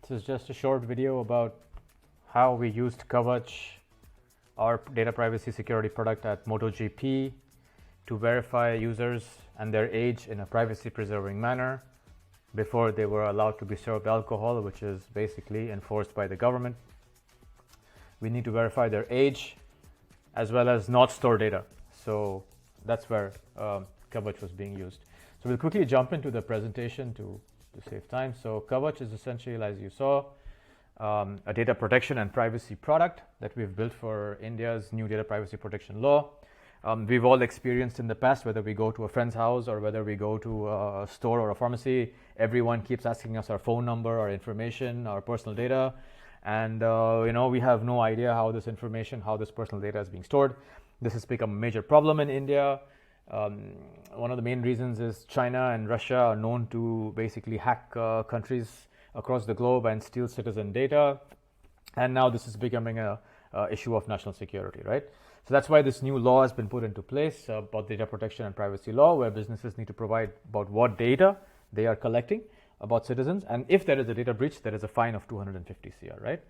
This is just a short video about how we used Cavach, our data privacy security product at MotoGP, to verify users and their age in a privacy preserving manner before they were allowed to be served alcohol, which is basically enforced by the government. We need to verify their age as well as not store data. So that's where Cavach was being used. So we'll quickly jump into the presentation to save time. So Cavach is essentially, as you saw, a data protection and privacy product that we've built for India's new data privacy protection law. We've all experienced in the past, whether we go to a friend's house or whether we go to a store or a pharmacy, everyone keeps asking us our phone number, our information, our personal data. And we have no idea how this information, how this personal data is being stored. This has become a major problem in India. One of the main reasons is China and Russia are known to basically hack countries across the globe and steal citizen data. And now this is becoming a issue of national security, right? So that's why this new law has been put into place about data protection and privacy law, where businesses need to provide about what data they are collecting about citizens. And if there is a data breach, there is a fine of 250 CR, right?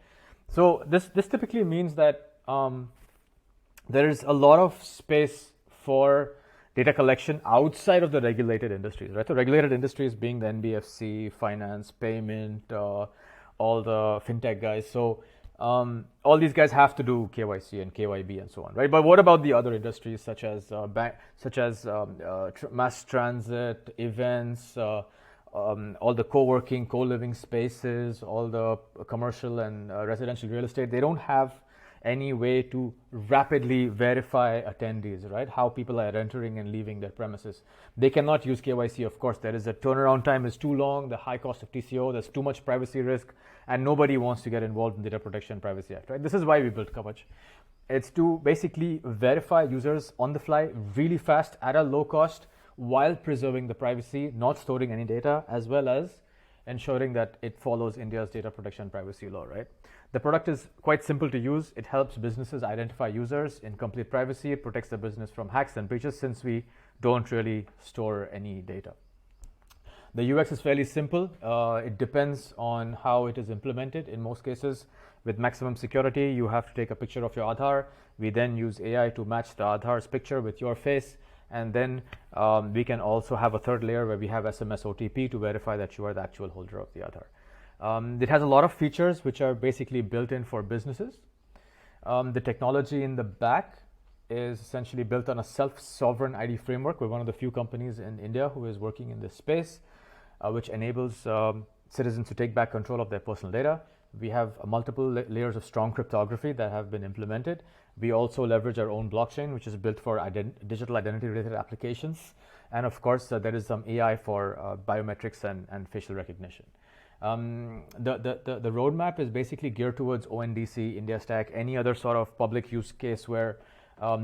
So this typically means that there is a lot of space for data collection outside of the regulated industries, right? The regulated industries being the NBFC, finance, payment, all the fintech guys. So all these guys have to do KYC and KYB and so on, right? But what about the other industries such as mass transit, events, all the co-working, co-living spaces, all the commercial and residential real estate? They don't have any way to rapidly verify attendees, right? How people are entering and leaving their premises. They cannot use KYC, of course. There is a turnaround time is too long, the high cost of TCO, there's too much privacy risk, and nobody wants to get involved in Data Protection and Privacy Act, right? This is why we built Cavach. It's to basically verify users on the fly really fast at a low cost while preserving the privacy, not storing any data, as well as ensuring that it follows India's data protection and privacy law, right? The product is quite simple to use. It helps businesses identify users in complete privacy. It protects the business from hacks and breaches since we don't really store any data. The UX is fairly simple. It depends on how it is implemented. In most cases, with maximum security, you have to take a picture of your Aadhaar. We then use AI to match the Aadhaar's picture with your face. And then we can also have a third layer where we have SMS OTP to verify that you are the actual holder of the Aadhaar. It has a lot of features which are basically built in for businesses. The technology in the back is essentially built on a self-sovereign ID framework. We're one of the few companies in India who is working in this space, which enables citizens to take back control of their personal data. We have multiple layers of strong cryptography that have been implemented. We also leverage our own blockchain, which is built for digital identity-related applications. And of course, there is some AI for biometrics and facial recognition. The roadmap is basically geared towards ONDC, India Stack, any other sort of public use case where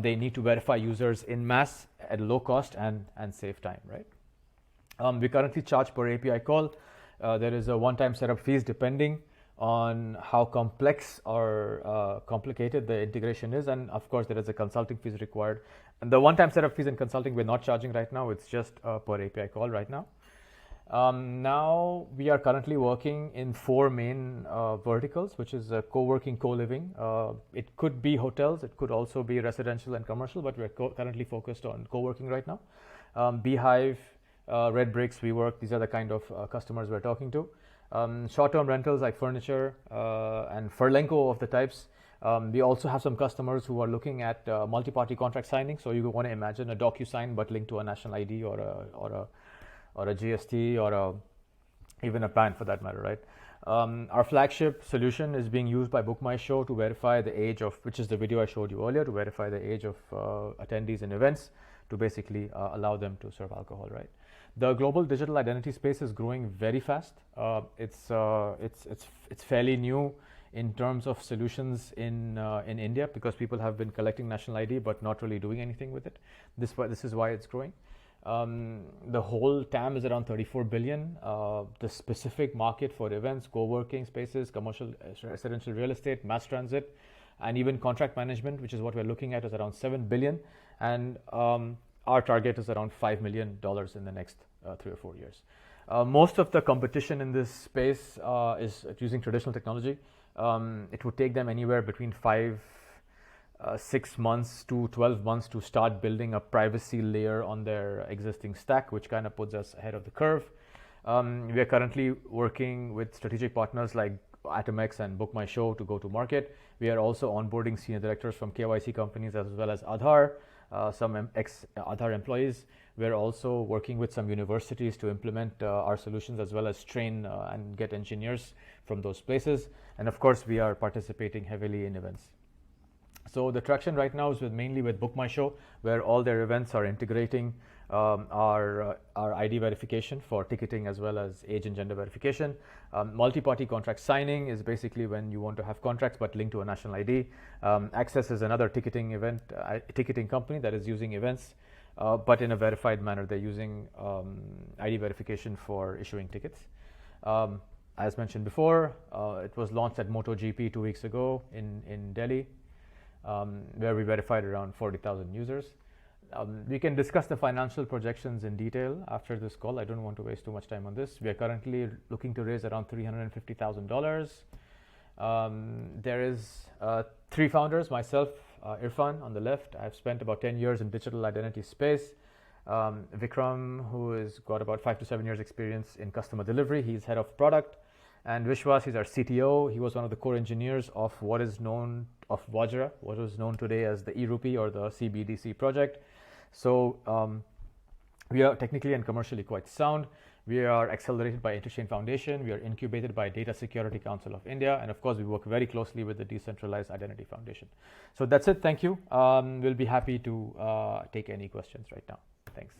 they need to verify users in mass at low cost and save time, right? We currently charge per API call. There is a one-time setup fees depending on how complex or complicated the integration is, and of course there is a consulting fees required. And the one-time setup fees in consulting we're not charging right now. It's just per API call right now. Now we are currently working in 4 main verticals, which is co-working, co-living. It could be hotels, it could also be residential and commercial, but we're currently focused on co-working right now. Beehive, Red Bricks, WeWork, these are the kind of customers we're talking to. Short-term rentals like furniture and Furlenco of the types. We also have some customers who are looking at multi-party contract signing. So you want to imagine a DocuSign but linked to a national ID or a GST or even a PAN for that matter, right? Our flagship solution is being used by Book My Show to verify the age of, which is the video I showed you earlier, to verify the age of attendees in events to basically allow them to serve alcohol, right? The global digital identity space is growing very fast. It's fairly new in terms of solutions in India because people have been collecting national ID but not really doing anything with it. This is why it's growing. The whole TAM is around 34 billion. The specific market for events, co-working spaces, commercial, residential real estate, mass transit, and even contract management, which is what we're looking at, is around 7 billion. And our target is around $5 million in the next 3 or 4 years. Most of the competition in this space is using traditional technology. It would take them anywhere between 6 months to 12 months to start building a privacy layer on their existing stack, which kind of puts us ahead of the curve. We are currently working with strategic partners like Atomex and Book My Show to go to market. We are also onboarding senior directors from KYC companies as well as Aadhaar, some ex-Aadhaar employees. We're also working with some universities to implement our solutions as well as train and get engineers from those places. And of course, we are participating heavily in events. So the traction right now is mainly with Book My Show, where all their events are integrating our ID verification for ticketing as well as age and gender verification. Multi-party contract signing is basically when you want to have contracts but linked to a national ID. Access is another ticketing company that is using events, but in a verified manner. They're using ID verification for issuing tickets. As mentioned before, it was launched at MotoGP 2 weeks ago in Delhi, where we verified around 40,000 users. We can discuss the financial projections in detail after this call. I don't want to waste too much time on this. We are currently looking to raise around $350,000. There is 3 founders, myself, Irfan on the left. I've spent about 10 years in digital identity space. Vikram, who has got about 5 to 7 years experience in customer delivery. He's head of product. And Vishwas, he's our CTO. He was one of the core engineers of what is known of Vajra, what is known today as the e-rupee or the CBDC project. So we are technically and commercially quite sound. We are accelerated by Interchain Foundation. We are incubated by Data Security Council of India. And of course, we work very closely with the Decentralized Identity Foundation. So that's it. Thank you. We'll be happy to take any questions right now. Thanks.